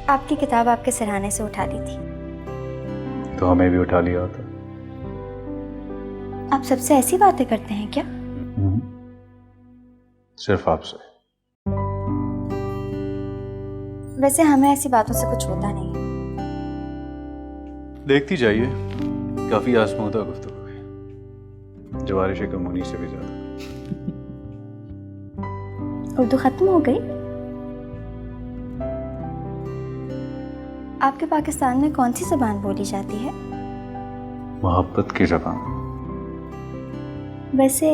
आपकी किताब आपके सिरहाने से उठा ली थी। तो हमें भी उठा लिया होता। आप सबसे ऐसी बातें करते हैं क्या? सिर्फ आपसे। वैसे हमें ऐसी बातों से कुछ होता नहीं है। देखती जाइए, काफी आजमूदा गुफ्तगू है, जवारिश कमूनी से भी ज्यादा। उर्दू खत्म हो गई? आपके पाकिस्तान में कौन सी ज़बान बोली जाती है? मोहब्बत की ज़बान। वैसे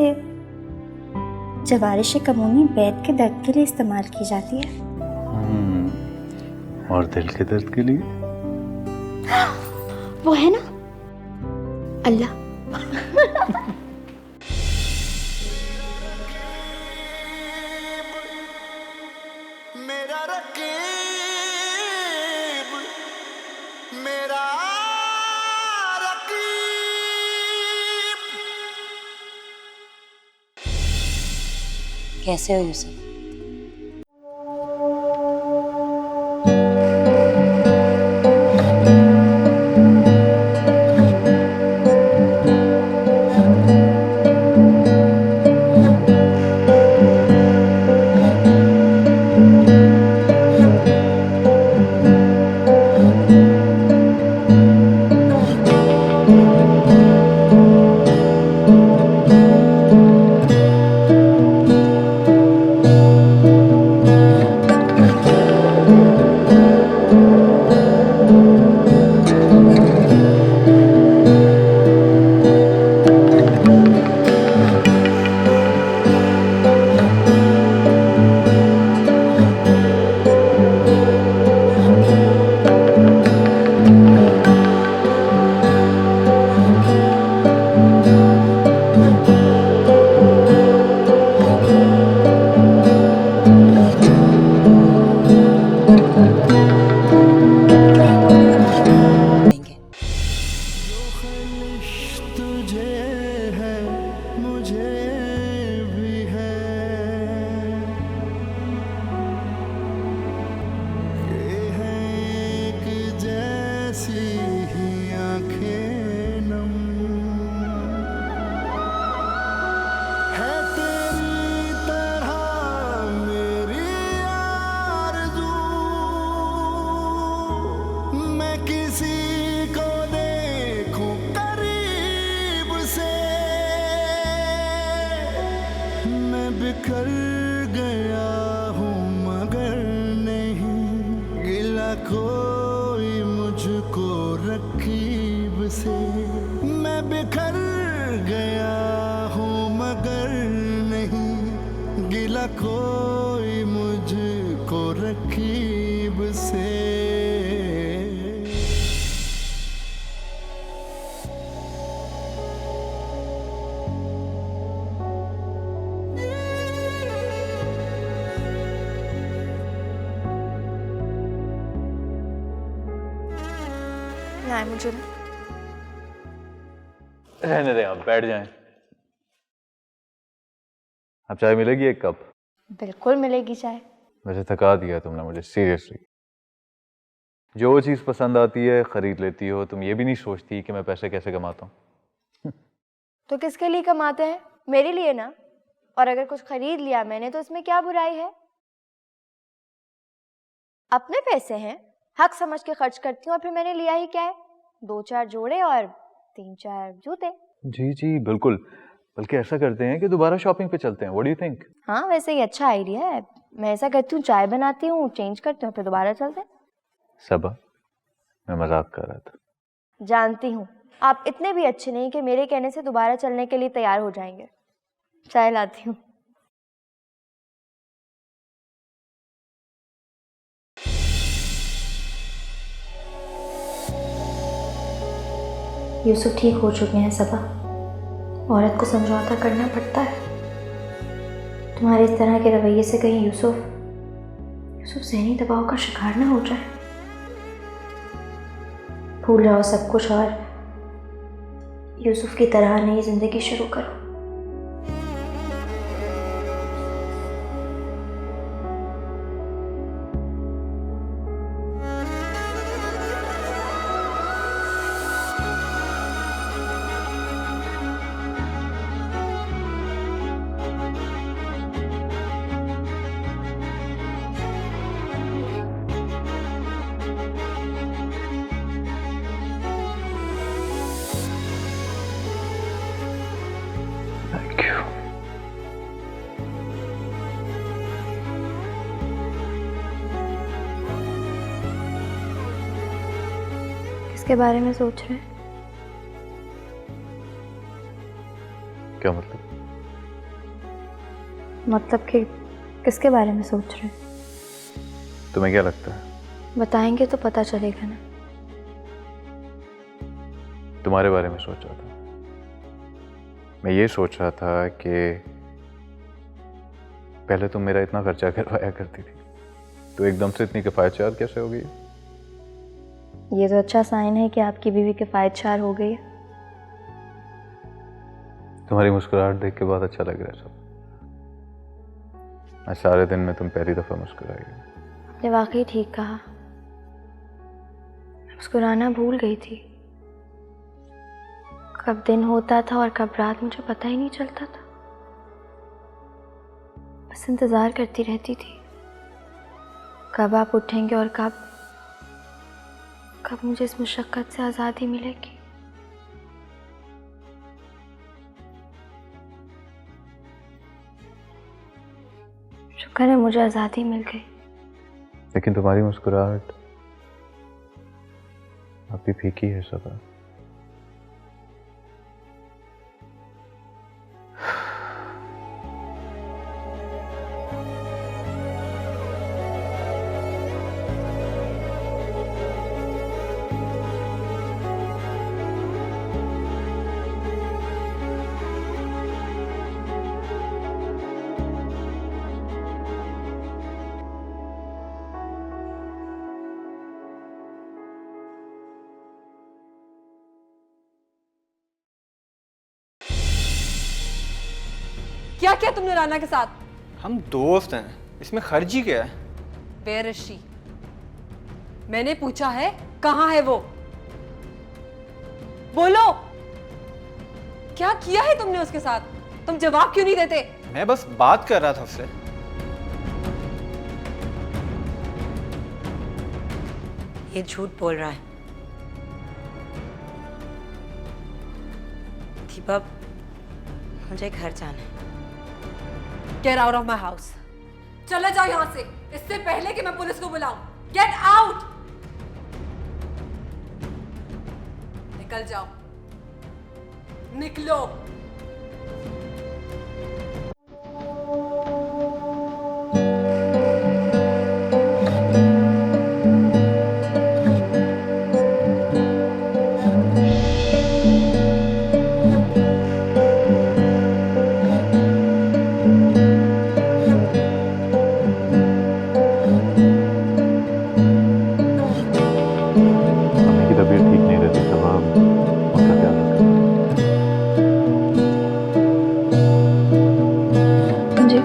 जवारिश कमूनी बैत के दर्द के लिए इस्तेमाल की जाती है। और दिल के दर्द के लिए? वो है ना अल्लाह। मेरा रकीब, मेरा रकीब। कैसे हो यूसुफ? बिखर गया हूँ मगर नहीं गिला कोई मुझको रकीब से। मैं बिखर गया हूँ मगर नहीं गिला कोई मुझको रकीब से। मुझे रहने दें, आप बैठ जाएं। अब चाय मिलेगी एक कप? बिल्कुल मिलेगी चाय। वैसे थका दिया तुमने मुझे, सीरियसली। जो चीज पसंद आती है खरीद लेती हो, तुम ये भी नहीं सोचती कि मैं पैसे कैसे कमाता हूँ। तो किसके लिए कमाते हैं? मेरे लिए ना। और अगर कुछ खरीद लिया मैंने तो इसमें क्या बुराई है? अपने पैसे हैं, हक समझ के खर्च करती हूँ। और फिर मैंने लिया ही क्या है? 2-4 जोड़े और 3-4 जूते। जी जी बिल्कुल, बल्कि ऐसा करते हैं कि दोबारा शॉपिंग पे चलते हैं। What do you think? हाँ वैसे ये अच्छा आइडिया है। मैं ऐसा करती हूँ, चाय बनाती हूँ, चेंज करती हूँ, फिर दोबारा चलते हैं। सबा, मैं मजाक कर रहा था। जानती हूँ आप इतने भी अच्छे नहीं कि मेरे कहने से दोबारा चलने के लिए तैयार हो जाएंगे। चाय लाती हूँ। यूसुफ ठीक हो चुके हैं सबा। औरत को समझौता करना पड़ता है। तुम्हारे इस तरह के रवैये से कहीं यूसुफ ज़हनी दबाव का शिकार ना हो जाए। भूल जाओ सब कुछ और यूसुफ की तरह नई जिंदगी शुरू करो। किसके बारे में सोच रहे हैं? क्या मतलब? मतलब कि किसके बारे में सोच रहे हैं? तुम्हें क्या लगता है? बताएंगे तो पता चलेगा ना। तुम्हारे बारे में सोच रहा था। मैं ये सोच रहा था कि पहले तुम मेरा इतना खर्चा करवाया करती थी, तो एकदम से इतनी किफायतशार कैसे हो गई? ये तो अच्छा साइन है कि आपकी बीवी किफायतशार हो गई है। तुम्हारी मुस्कुराहट देख के बहुत अच्छा लग रहा है सब। आज सारे दिन में तुम पहली दफा मुस्कुराई हो। आपने वाकई ठीक कहा, मुस्कुराना भूल गई थी। कब दिन होता था और कब रात मुझे पता ही नहीं चलता था। बस इंतज़ार करती रहती थी कब आप उठेंगे और कब मुझे इस मुशक्क़त से आज़ादी मिलेगी। शुक्र है मुझे आज़ादी मिल गई। लेकिन तुम्हारी मुस्कुराहट अब भी फीकी है सबा। क्या किया तुमने राना के साथ? हम दोस्त हैं, इसमें खर्ची क्या है? Where is she? मैंने पूछा है कहाँ है वो? बोलो, क्या किया है तुमने उसके साथ? तुम जवाब क्यों नहीं देते? मैं बस बात कर रहा था उससे। ये झूठ बोल रहा है। दीपा, मुझे घर जाना है। Get out of my house. चले जाओ यहाँ से, इससे पहले कि मैं पुलिस को बुलाऊं। Get out! निकल जाओ, निकलो। मम्मी की तबीयत ठीक नहीं रहती सब, उनका ख्याल रखना। जी,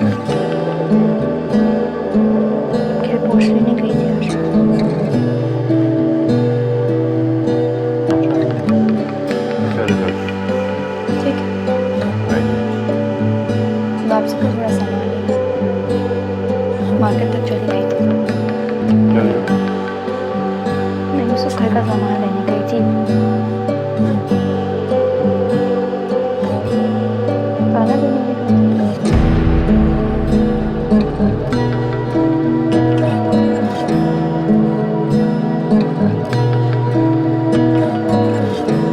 आपकी रिपोर्ट लेने गई थी आज। अच्छा रिजल्ट। ठीक है, राइट। तो आपसे कुछ बड़ा सामान लेना। मार्केट तक चली गई थी। चल जाओ। मैं यूसुफ घर का सामान लेने गई थी। खाना देने भी गई थी।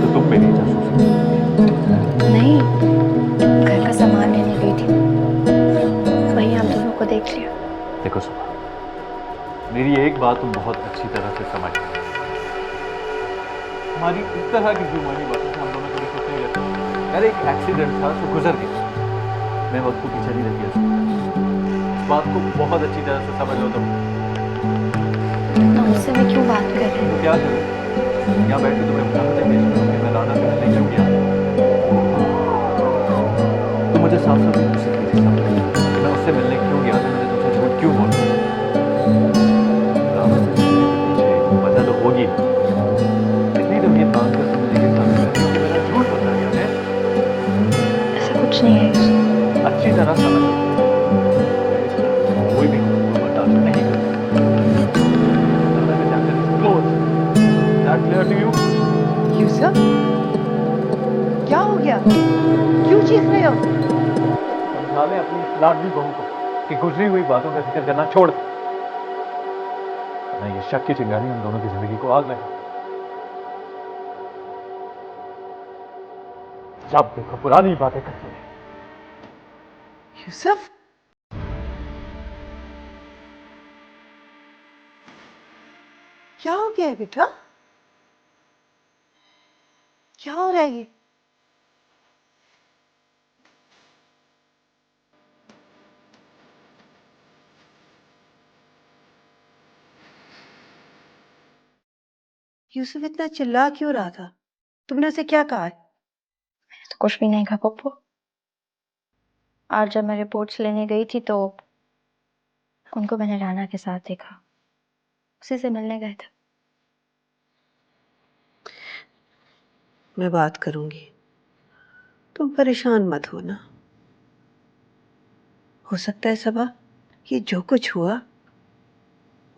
तो तुम मेरी जासूसी? नहीं, घर का सामान लेने गई थी, वहीं आप दोनों को देख लिया। देखो सुबह, मेरी एक बात तुम बहुत अच्छी तरह से समझ। हमारी इस तरह की जुबानी बातों से हम दोनों कभी खुश नहीं रहते। यार एक एक्सीडेंट था, तो गुजर गया। मैं वक्त को पीछे नहीं रह गया। इस बात को बहुत अच्छी तरह से समझ लो तुम। ना उससे मैं क्यों बात कर रही तो क्या करूं? यहाँ बैठ के तुम्हें बताते भेज रहा हूँ कि मैं राना से मिलने क्यों गया। तो मुझे साफ साफ एक दूसरे की समझ मैं उससे मिलने क्यों गया था, मुझे तुमसे झूठ क्यों बोला। राना से मिलने के पीछे वजह तो होगी। इतनी तो ये बात कर तुम मुझे ये समझ रहे हो कि मेरा झूठ बता गया है। ऐसा कुछ नहीं है यूसुफ। अच्छी तरह समझ मैं इस तरह कोई भी बर्दाश्त नहीं कर सकता। That clear to you? Yusuf, क्या हो गया? क्यों चीख रहे हो? समझा ले अपनी लाडली बहू को कि गुजरी हुई बातों का जिक्र करना छोड़ दे, वरना ये शक की चिंगारी हम दोनों की जिंदगी को आग लगा। जब देखो पुरानी बातें करते हैं। यूसुफ, क्या हो गया है बेटा? क्या हो रहा है ये? यूसुफ इतना चिल्ला क्यों रहा था? तुमने उसे क्या कहा है? तो कुछ भी नहीं कहा पप्पू। आज जब मैं रिपोर्ट्स लेने गई थी तो उनको मैंने राना के साथ देखा, उसी से मिलने गए थे। मैं बात करूंगी, तुम परेशान मत हो ना। हो सकता है सबा ये जो कुछ हुआ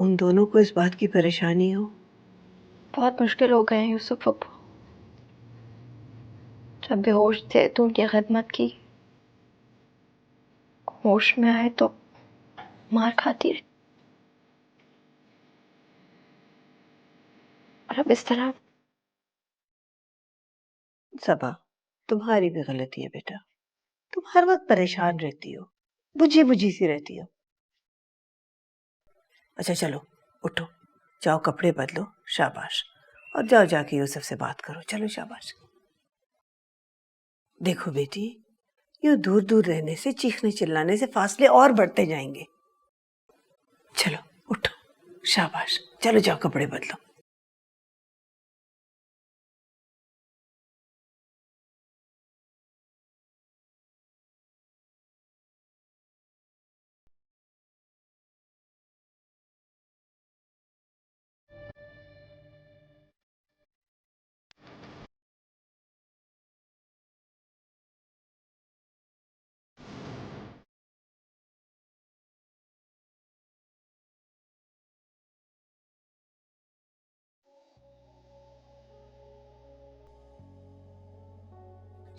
उन दोनों को इस बात की परेशानी हो। बहुत मुश्किल हो गए हैं यूसुफ पप्पू। जब बेहोश थे तो उनकी खिदमत की, होश में आए तो मार खाती रही, और अब इस तरह। सबा, तुम्हारी भी गलती है बेटा। तुम हर वक्त परेशान रहती हो, बुझी बुझी सी रहती हो। अच्छा चलो उठो, जाओ कपड़े बदलो, शाबाश, और जाओ जाके यूसुफ से बात करो। चलो शाबाश। देखो बेटी, यूं दूर दूर रहने से, चीखने चिल्लाने से फासले और बढ़ते जाएंगे। चलो उठो, शाबाश, चलो जाओ कपड़े बदलो।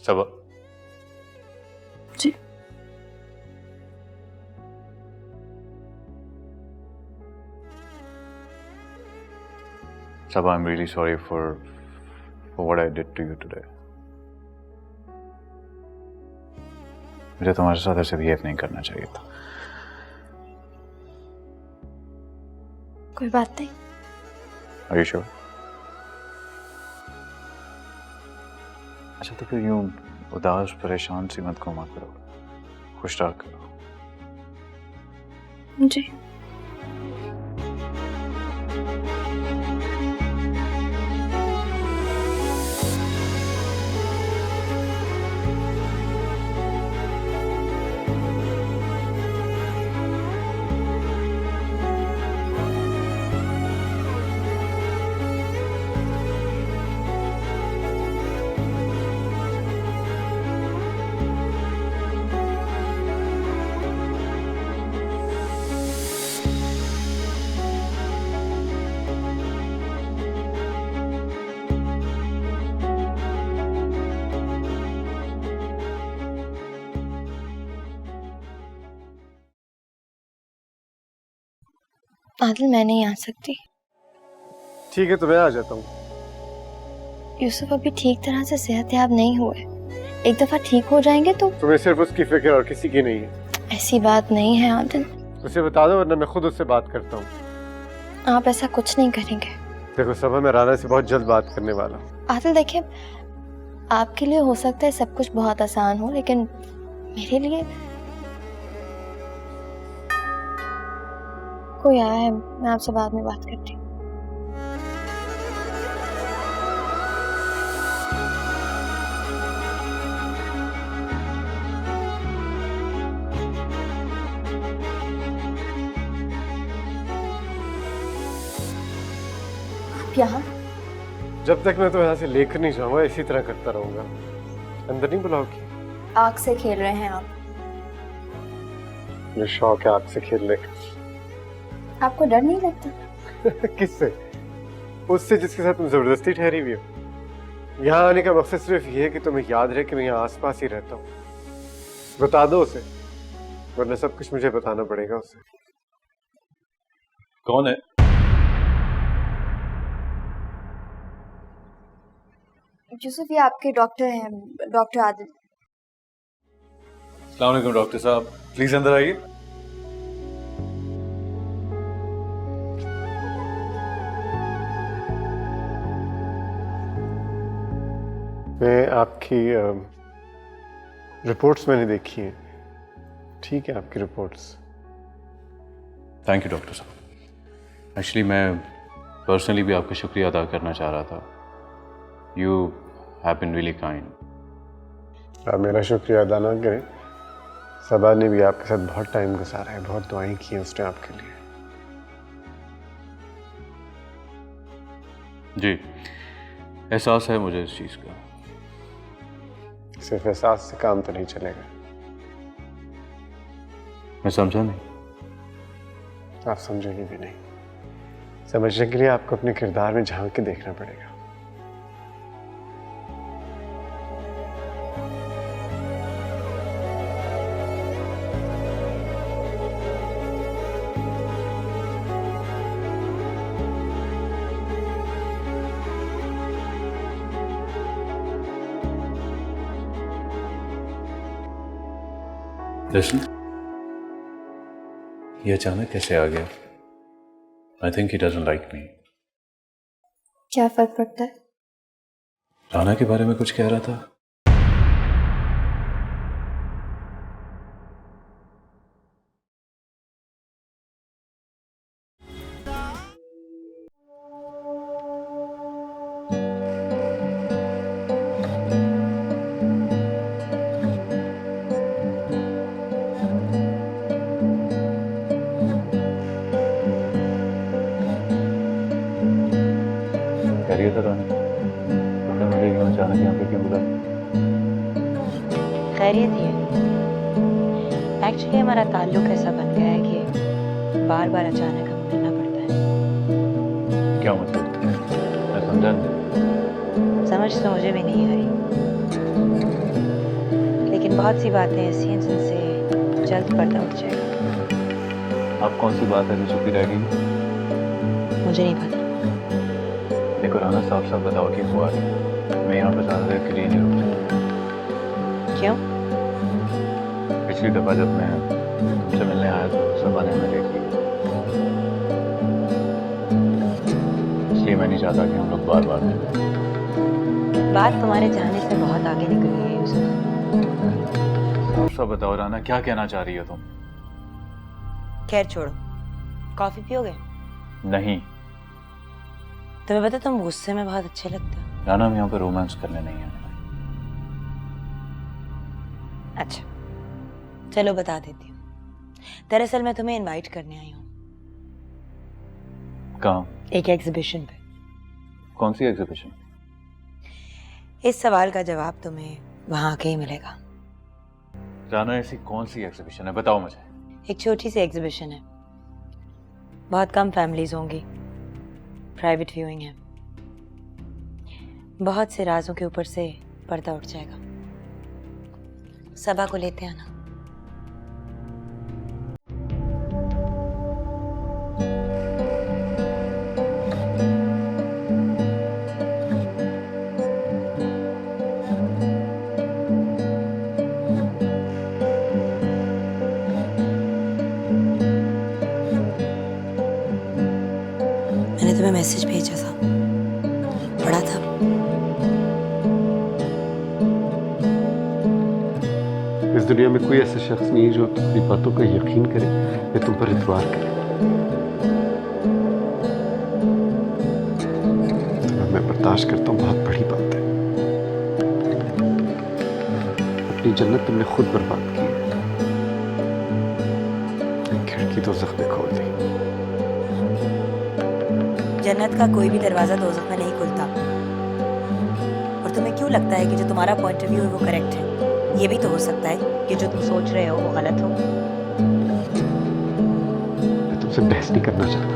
सबा, जी Sabha, I'm really sorry for what I did to you today. मुझे तुम्हारे साथ ऐसे बिहेव नहीं करना चाहिए था। कोई बात नहीं। Are you sure? अच्छा तो फिर यूं उदास परेशान सी मत घुमा करो, खुश रहा करो। जी आदिल, मैं नहीं आ सकती। ठीक है तो मैं आ जाता हूँ। यूसुफ अभी ठीक तरह से सेहतयाब नहीं हुए। एक दफा ठीक हो जाएंगे तो। तुम्हें सिर्फ उसकी फिक्र और किसी की नहीं है। ऐसी बात नहीं है आदिल। उसे बता दो वरना मैं खुद उससे बात करता हूँ। आप ऐसा कुछ नहीं करेंगे। देखो सबा, मैं राना से बहुत जल्द बात करने वाला हूँ। आदिल देखिए, आपके लिए हो सकता है सब कुछ बहुत आसान हो, लेकिन मेरे लिए कोई आया है, मैं आपसे बाद में बात करती हूँ। आप यहाँ? जब तक मैं तो यहाँ से लेकर नहीं जाऊंगा इसी तरह करता रहूंगा। अंदर नहीं बुलाओगी? आग से खेल रहे हैं आप। मुझे शौक है आग से खेलने का। आपको डर नहीं लगता? किससे? उससे जिसके साथ तुम जबरदस्ती ठहरी हुई हो। यहाँ आने का मकसद सिर्फ ये है कि तुम्हें याद रहे कि मैं यहाँ आसपास ही रहता हूँ। बता दो उसे, वरना सब कुछ मुझे बताना पड़ेगा उसे। कौन है? यूसुफ, ये आपके डॉक्टर हैं, डॉक्टर आदिल। अस्सलाम वालेकुम डॉक्टर साहब, प्लीज अंदर आइए। मैं आपकी रिपोर्ट्स मैंने देखी हैं, ठीक है आपकी रिपोर्ट्स। थैंक यू डॉक्टर साहब। एक्चुअली मैं पर्सनली भी आपका शुक्रिया अदा करना चाह रहा था। You have been really kind. आप मेरा शुक्रिया अदा ना करें, सबा ने भी आपके साथ बहुत टाइम गुजारा है, बहुत दुआएं की हैं उसने आपके लिए। जी, एहसास है मुझे इस चीज़ का। सिर्फ एहसास से काम तो नहीं चलेगा। मैं समझा नहीं। आप समझेंगे भी नहीं। समझने के लिए आपको अपने किरदार में झांक के देखना पड़ेगा। Listen, ये अचानक कैसे आ गया? I think he doesn't like me. क्या फर्क पड़ता है? राना के बारे में कुछ कह रहा था। खैरियत है रानी? तुमने मुझे यूं अचानक यहाँ पे क्यों बुलाया? खैरियत ही है। एक्चुअली हमारा ताल्लुक ऐसा बन गया है कि बार बार अचानक हमें मिलना पड़ता है। क्या मतलब? मैं समझा नहीं। समझ तो मुझे भी नहीं आ रही, लेकिन बहुत सी बातें ऐसी हैं जिनसे जल्द पर्दा उठ जाएगा। अब कौन सी बात है जो छुपी रह गई? मुझे नहीं पता। देखो राना, साफ साफ बताओ कि हुआ है। मैं यहाँ पर ज़्यादा देर के लिए नहीं रुक सकता। क्यों? पिछली दफ़ा जब मैं तुमसे मिलने आया तो सबा ने हमें देख लिया, इसलिए मैं नहीं चाहता कि हम लोग बार बार मिलें। बात तुम्हारे चाहने से बहुत आगे निकल गई है यूसुफ। साफ साफ बताओ राना, क्या कहना चाह रही हो तुम? खैर छोड़ो, कॉफी पियोगे? नहीं तुम्हें पता तुम गुस्से में बहुत अच्छे लगते हो। राना, हम यहाँ पर रोमांस करने नहीं आए। अच्छा चलो बता देती हूँ। दरअसल मैं तुम्हें इनवाइट करने आई हूँ। कहाँ? एक एग्जीबिशन पे। कौन सी एग्जीबिशन? इस सवाल का जवाब तुम्हें वहां आके ही मिलेगा। राना, ऐसी कौन सी एग्जीबिशन है, बताओ मुझे। एक छोटी सी एग्जीबिशन है, बहुत कम फैमिलीज होंगी, प्राइवेट व्यूइंग है, बहुत से राजों के ऊपर से पर्दा उठ जाएगा। सबा को लेते आना। मैंने तुम्हें मैसेज भेजा था, पढ़ा था? इस दुनिया में कोई ऐसा शख्स नहीं है जो तुम्हारी बातों का यकीन करे या तुम पर इतबार करे। तो मैं बर्दाश्त करता हूँ, बहुत बड़ी बात है। अपनी जन्नत तुमने खुद बर्बाद की है। खिड़की तो जख्म खोल दी। जन्नत का कोई भी दरवाजा दोज़ख में नहीं खुलता। और तुम्हें क्यों लगता है कि जो तुम्हारा पॉइंट ऑफ व्यू है वो करेक्ट है? ये भी तो हो सकता है कि जो तुम सोच रहे हो वो गलत हो। मैं तुमसे बहस नहीं करना चाहता।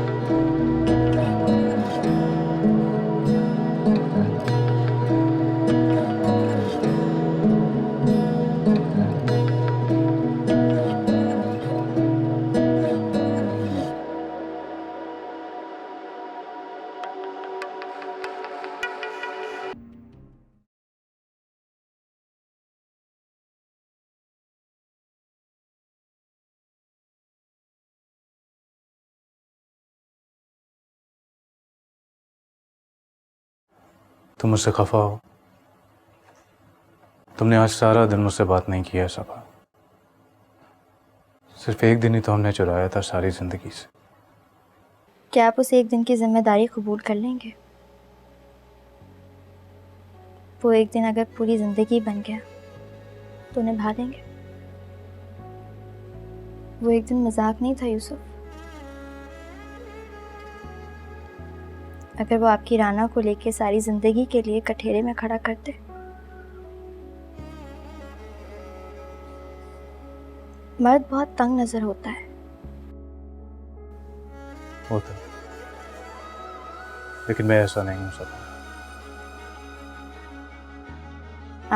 तुम मुझसे खफा हो। तुमने आज सारा दिन मुझसे बात नहीं किया सबा। सिर्फ एक दिन ही तो हमने चुराया था सारी जिंदगी से। क्या आप उस एक दिन की जिम्मेदारी कबूल कर लेंगे? वो एक दिन अगर पूरी जिंदगी बन गया तो निभा लेंगे? वो एक दिन मजाक नहीं था यूसुफ। अगर वो आपकी राना को लेके सारी जिंदगी के लिए कठेरे में खड़ा करते, मर्द बहुत तंग नजर होता है। होता है, लेकिन मैं ऐसा नहीं हूं सबा।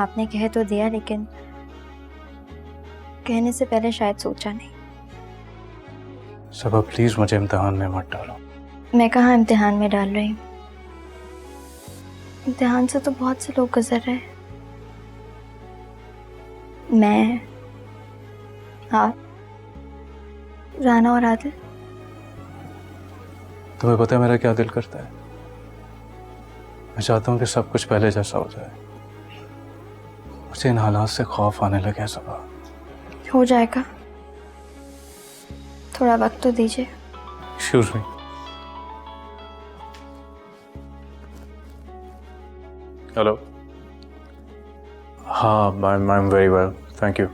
आपने कह तो दिया, लेकिन कहने से पहले शायद सोचा नहीं। सबा प्लीज मुझे इम्तिहान में मत डालो। मैं कहाँ इम्तिहान में डाल रही हूँ? इम्तिहान से तो बहुत से लोग गुजर रहे हैं। मैं, आप, राना और आदिल। तुम्हें पता है मेरा क्या दिल करता है? मैं चाहता हूँ कि सब कुछ पहले जैसा हो जाए। मुझे इन हालात से खौफ आने लगे सबा। हो जाएगा, थोड़ा वक्त तो दीजिए। Excuse me. हेलो। हाँ, I am very well, thank you.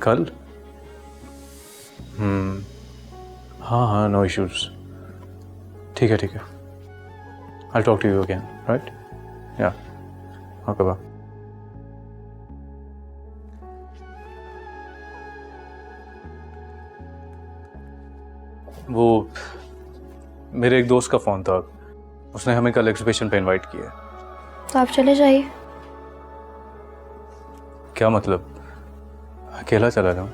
कल? हाँ हाँ, नो इश्यूज। ठीक है ठीक है। I talk to you again, right? Yeah, okay bye. वो मेरे एक दोस्त का फ़ोन था, उसने हमें कल एग्जीबिशन पे इनवाइट किया है। तो आप चले जाइए। क्या मतलब? अकेला चला जाऊं?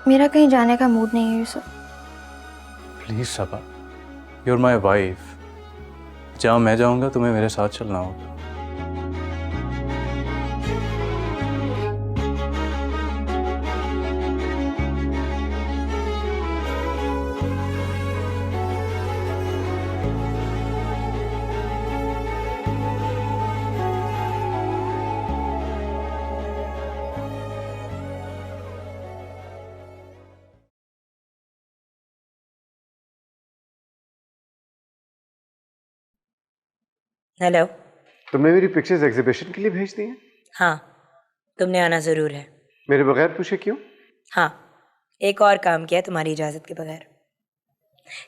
मेरा कहीं जाने का मूड नहीं है Yusuf. Please Saba, you are my wife. जहाँ मैं जाऊंगा तुम्हें मेरे साथ चलना होगा। हेलो। तुमने मेरी पिक्चर्स एग्जीबिशन के लिए भेज दी हैं? हाँ, तुमने आना ज़रूर है। मेरे बगैर पूछे क्यों? हाँ, एक और काम किया तुम्हारी इजाज़त के बगैर,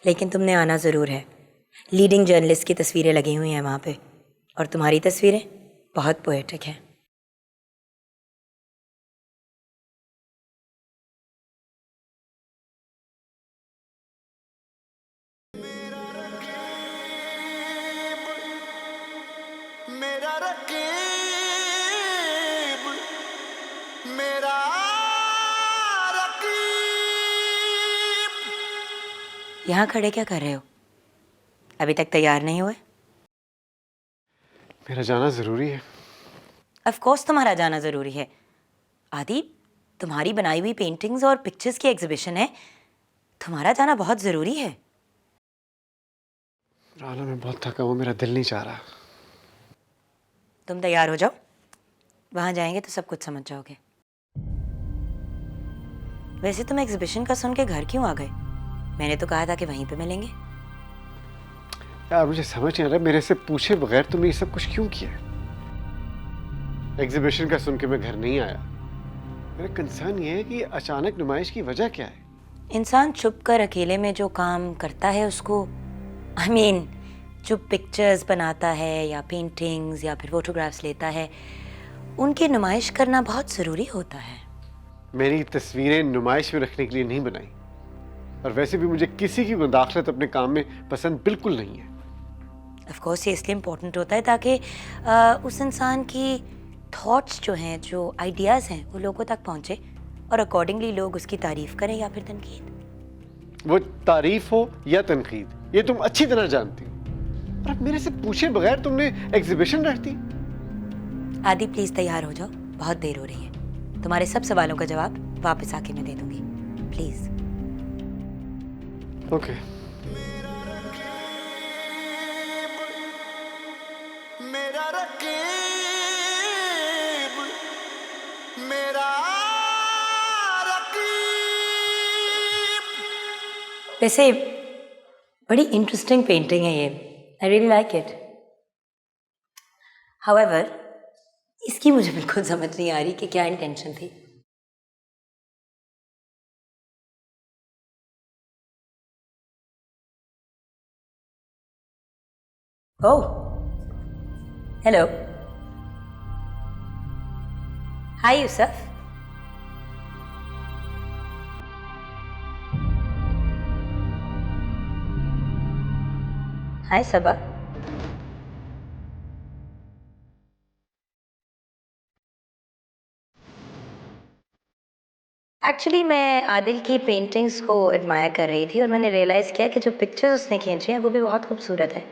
लेकिन तुमने आना ज़रूर है। लीडिंग जर्नलिस्ट की तस्वीरें लगी हुई हैं वहाँ पे, और तुम्हारी तस्वीरें बहुत पोएटिक हैं। मेरा रकीब, मेरा रकीब। यहाँ खड़े क्या कर रहे हो? अभी तक तैयार नहीं हुए? मेरा जाना जरूरी है। ऑफ कोर्स तुम्हारा जाना ज़रूरी है। आदि, तुम्हारी बनाई हुई पेंटिंग्स और पिक्चर्स की एग्जीबिशन है, तुम्हारा जाना बहुत ज़रूरी है। राना, मैं बहुत थका हूँ, मेरा दिल नहीं चाह रहा। तुम तैयार हो जाओ, वहाँ जाएंगे तो सब कुछ समझ जाओगे। वैसे तुम एग्जीबिशन का सुन के घर क्यों आ गए? मैंने तो कहा था कि वहीं पे मिलेंगे। यार मुझे समझ नहीं आ रहा, मेरे से पूछे बगैर तुमने ये सब कुछ क्यों किया? एग्जीबिशन का सुन के मैं घर नहीं आया। मेरा कंसर्न ये है कि अचानक नुमाइश की वजह क्या है? इंसान छुप कर अकेले में जो काम करता है उसको, आई मीन जो पिक्चर्स बनाता है या पेंटिंग्स या फिर फोटोग्राफ्स लेता है, उनकी नुमाइश करना बहुत ज़रूरी होता है। मेरी तस्वीरें नुमाइश में रखने के लिए नहीं बनाई, और वैसे भी मुझे किसी की मुदाखलत अपने काम में पसंद बिल्कुल नहीं है। ऑफ कोर्स ये इसलिए इम्पोर्टेंट होता है ताकि उस इंसान की थॉट्स जो हैं, जो आइडियाज़ हैं, वो लोगों तक पहुँचे और अकॉर्डिंगली लोग उसकी तारीफ़ करें या फिर तनकीद। वो तारीफ हो या तनकीद, ये तुम अच्छी तरह जानती हो। और अब मेरे से पूछे बगैर तुमने एग्जीबिशन रख दी। आदि प्लीज़ तैयार हो जाओ, बहुत देर हो रही है। तुम्हारे सब सवालों का जवाब वापस आके मैं दे दूंगी, प्लीज़। ओके। मेरा रकीब मेरा रकीब। वैसे बड़ी इंटरेस्टिंग पेंटिंग है ये, I really like it. However इसकी मुझे बिल्कुल समझ नहीं आ रही कि क्या इंटेंशन थी। ओह हेलो, हाय यूसुफ। हाय सबा। एक्चुअली मैं आदिल की पेंटिंग्स को एडमायर कर रही थी और मैंने रियलाइज़ किया कि जो पिक्चर्स उसने खींची हैं वो भी बहुत खूबसूरत है,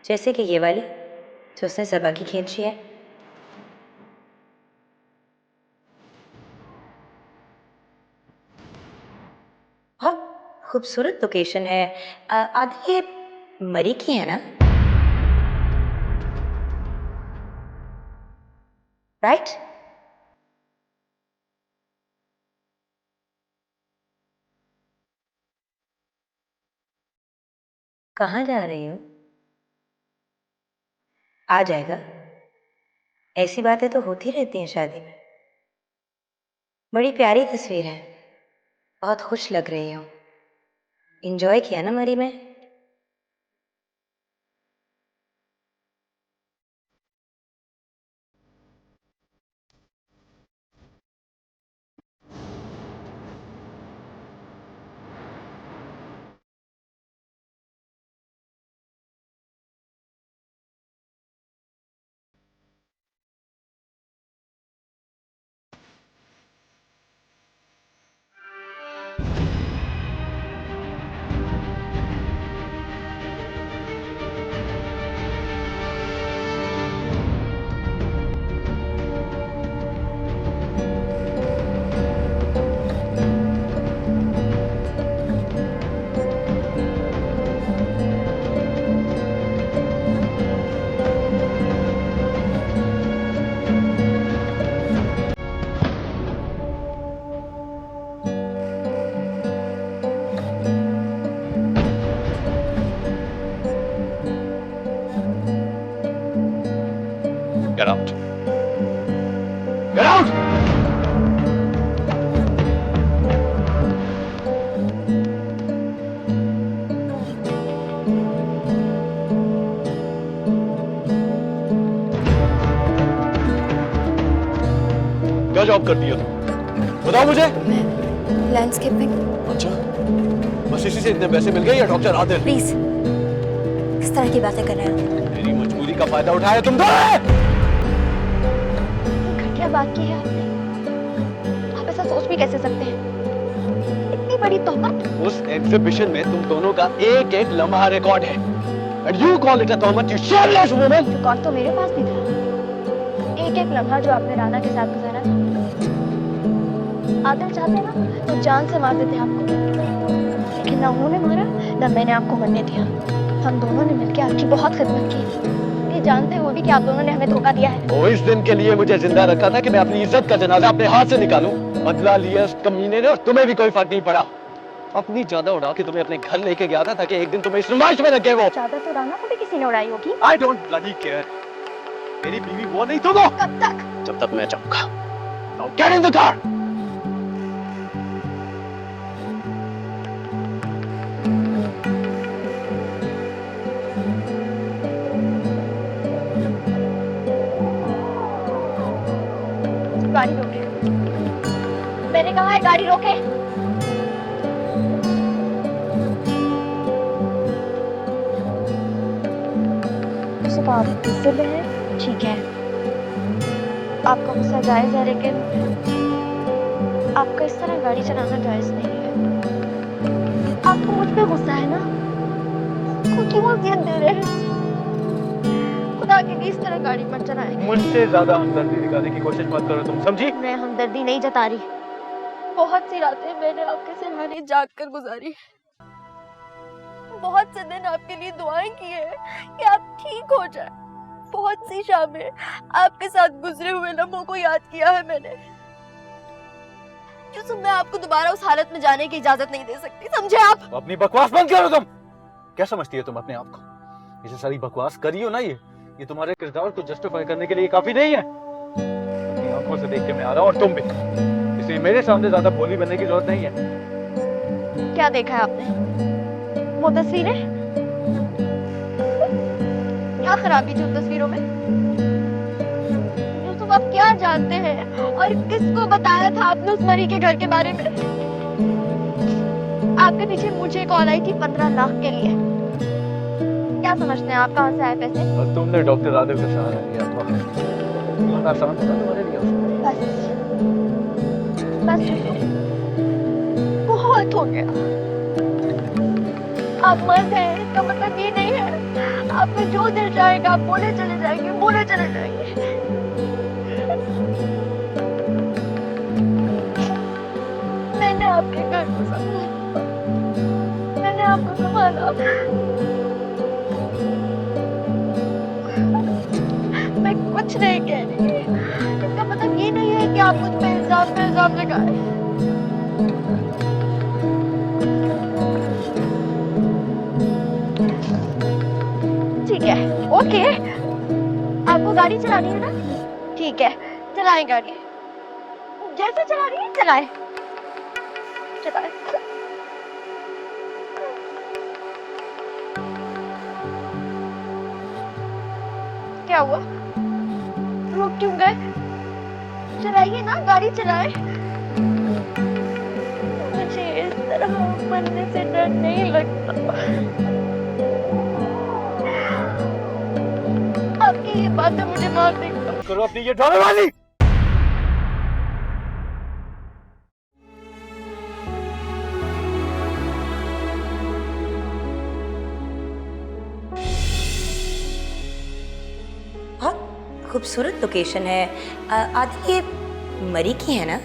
जैसे कि ये वाली जो उसने सबा की खींची है। बहुत खूबसूरत लोकेशन है। आदिल ये मरी की है ना? राइट? कहाँ जा रही हो? आ जाएगा, ऐसी बातें तो होती रहती हैं शादी में। बड़ी प्यारी तस्वीर है, बहुत खुश लग रही हो। एंजॉय किया ना मरी में? Get out. Get out! क्या जॉब करती है तुम? बताओ मुझे। लैंडस्केपिंग। अच्छा, बस इसी से इतने पैसे मिल गए या डॉक्टर आदिल? प्लीज इस तरह की बातें कर रहे हैं। मेरी मजबूरी का फायदा उठाया तुम दोनों। क्या बात की है आपने? आप ऐसा सोच भी कैसे सकते हैं? इतनी बड़ी तोहमत। उस एग्जीबिशन में तुम दोनों का एक एक लम्हा रिकॉर्ड है। And you call it a तोहमत, you shameless woman! Record तो मेरे पास भी था, एक एक लम्हा जो आपने राना के साथ गुजारा था। आदिल चाहते ना तो जान से मार देते आपको, लेकिन ना उन्होंने मारा ना मैंने आपको मरने दिया। हम दोनों ने मिलकर आपकी बहुत खिदमत की, ये जानते हुए भी कि आप दोनों ने हमें धोखा दिया है। वो इस दिन के लिए मुझे जिंदा रखा था कि मैं अपनी इज्जत का जनाजा अपने हाथ से निकालूं। बदला लिया उस कमीने ने और तुम्हें भी कोई फर्क नहीं पड़ा। अपनी चादर उड़ा के तुम्हें अपने घर लेके गया था ताकि एक दिन तुम्हें इस नुमाइश में लगे। वो चादर तो राना को भी किसी ने उड़ाई होगी। I don't bloody care. मेरी बीवी वो नहीं तुम हो। कब तक? जब तक मैं चाहूंगा। Now get in the car. गाड़ी रोके, मैंने कहा है गाड़ी रोके। तो आप गुस्से में हैं, ठीक है, आपका गुस्सा जायज है, लेकिन आपका इस तरह गाड़ी चलाना जायज नहीं है। आपको मुझ पे गुस्सा है ना? आपको क्यों अजियत दे रहे हैं? खुदा के लिए इस तरह गाड़ी मत चलाएं। मुझसे ज्यादा हमदर्दी दिखाने की कोशिश मत करो तुम, समझी? मैं हमदर्दी नहीं जता रही। बहुत सी रातें मैंने आपके सहारे जाग कर गुजारी, बहुत से दिन आपके लिए दुआएं की है कि आप ठीक हो जाए, बहुत सी शामें आपके साथ गुजरे हुए लम्हों को याद किया है मैंने। यूसुफ, मैं आपको दोबारा उस हालत में जाने की इजाजत नहीं दे सकती, समझे आप? अपनी बकवास बंद करो तुम। क्या समझती है तुम अपने आप को? ये सारी बकवास करी हो ना, ये तुम्हारे किरदार को जस्टिफाई करने के लिए काफी नहीं है। अपनी आंखों से देख के मैं आ रहा हूँ, और तुम भी, इसलिए मेरे सामने ज्यादा भोली बनने की जरूरत नहीं है। क्या देखा है आपने? वो तस्वीरें? क्या खराबी थी उन तस्वीरों में? यूसुफ, आप क्या जानते हैं और किसको बताया था आपने उस मरी के घर के बारे में? आपके पीछे मुझे कॉल आई थी 15 लाख के लिए। क्या समझते हैं आप, कहाँ से आए पैसे? बस तुमने डॉक्टर आदिल का सहारा लिया था। आसान था तुम्हारे लिए। बस बहुत हो गया। आप मर्द हैं, इसका मतलब ये नहीं है आपको जो दिल चाहेगा आप बोले चले जाएंगे, बोले चले जाएंगे। मैंने आपके घर को संभाला, मैंने आपको संभाला। मैं कुछ नहीं कह रही, इसका मतलब ये नहीं है कि आप मुझ पे इल्जाम लगाए। ठीक है, ओके, आपको गाड़ी चलानी है ना? ठीक है, चलाएं गाड़ी, जैसे चलानी है चलाएं। क्या हुआ? रुक क्यों गए? चलाइए ना, गाड़ी चलाएं। मुझे इस तरह मरने से डर नहीं लगता। आपकी ये बातें मुझे मार देंगी। करो अपनी ये ड्रामेबाजी। बहुत खूबसूरत लोकेशन है। आदि, ये मरी की है ना?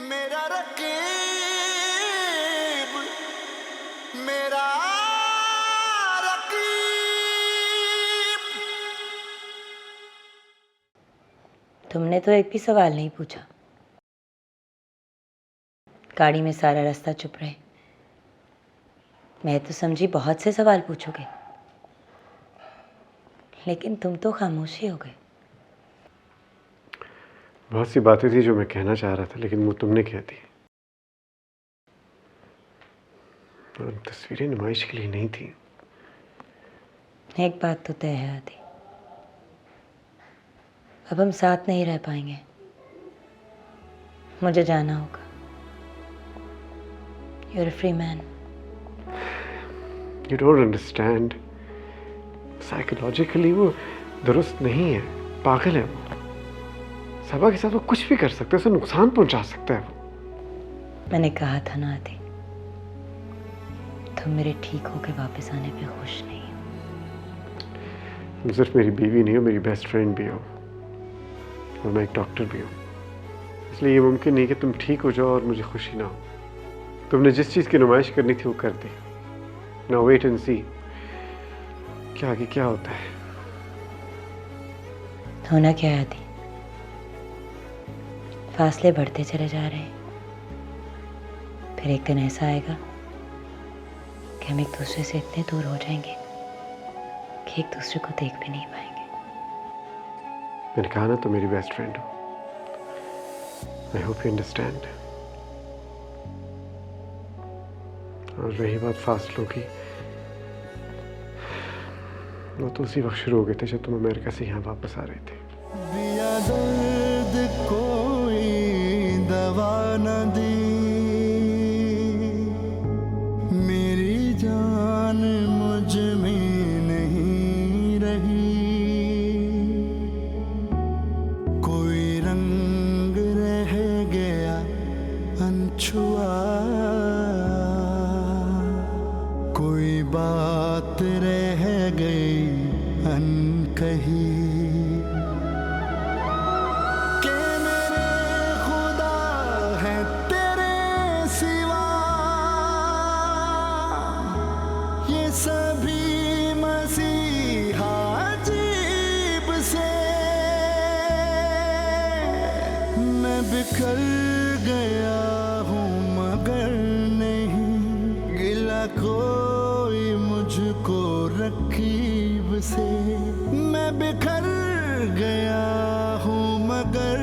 मेरा रकीब, मेरा रकीब। तुमने तो एक भी सवाल नहीं पूछा। गाड़ी में सारा रास्ता चुप रहे। मैं तो समझी बहुत से सवाल पूछोगे, लेकिन तुम तो खामोश ही हो गए। बहुत सी बातें थी जो मैं कहना चाह रहा था, लेकिन वो तुमने कह दी। और तस्वीरें नुमाइश के लिए नहीं थी। एक बात तो तय है आदि, अब हम साथ नहीं रह पाएंगे। मुझे जाना होगा। You're a free man. You don't understand. Psychologically वो दुरुस्त नहीं है, पागल है वो। सबा के साथ वो कुछ भी कर सकता है, उसे नुकसान पहुंचा सकता है वो। मैंने कहा था ना आदि, तुम मेरे ठीक होके वापस आने पे खुश नहीं हो। तुम सिर्फ मेरी बीवी नहीं हो, मेरी बेस्ट फ्रेंड भी हो, और मैं एक डॉक्टर भी हूँ। इसलिए ये मुमकिन नहीं कि तुम ठीक हो जाओ और मुझे खुशी ना हो। तुमने जिस चीज़ की नुमाइश करनी थी वो कर दी। नाउ वेट एंड सी क्या आगे क्या होता है। होना क्या है आदि? फासले बढ़ते चले जा रहे हैं। फिर एक दिन ऐसा आएगा कि हम एक दूसरे से इतने दूर हो जाएंगे कि एक दूसरे को देख भी नहीं पाएंगे। मैंने कहा ना, तुम मेरी बेस्ट फ्रेंड हो। I hope you understand. और रही बात फासलों की, वो तो उसी वक्त शुरू हो गए थे जब तुम अमेरिका से यहाँ वापस आ रहे थे। दिया दर्द कोई दवा न दी, मेरी जान मुझ में नहीं रही, कोई रंग रह गया अनछुआ, कोई बात रह गई अनकही। बिखर गया हूँ मगर नहीं गिला कोई मुझको रकीब से। मैं बिखर गया हूँ मगर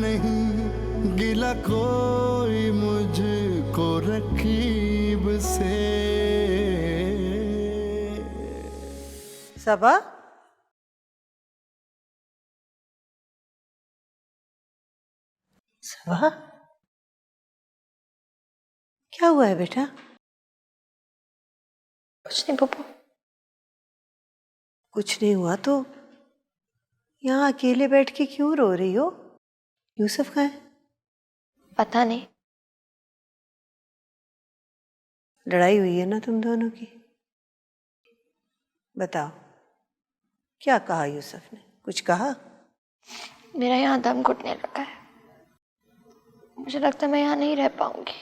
नहीं गिला कोई मुझको रकीब से। सबा, सबा, क्या हुआ है बेटा? कुछ नहीं पप्पू। कुछ नहीं हुआ तो यहाँ अकेले बैठ के क्यों रो रही हो? यूसुफ कहाँ है? पता नहीं। लड़ाई हुई है ना तुम दोनों की? बताओ, क्या कहा यूसुफ ने? कुछ कहा? मेरा यहाँ दम घुटने लगा है। मुझे लगता है मैं यहाँ नहीं रह पाऊंगी।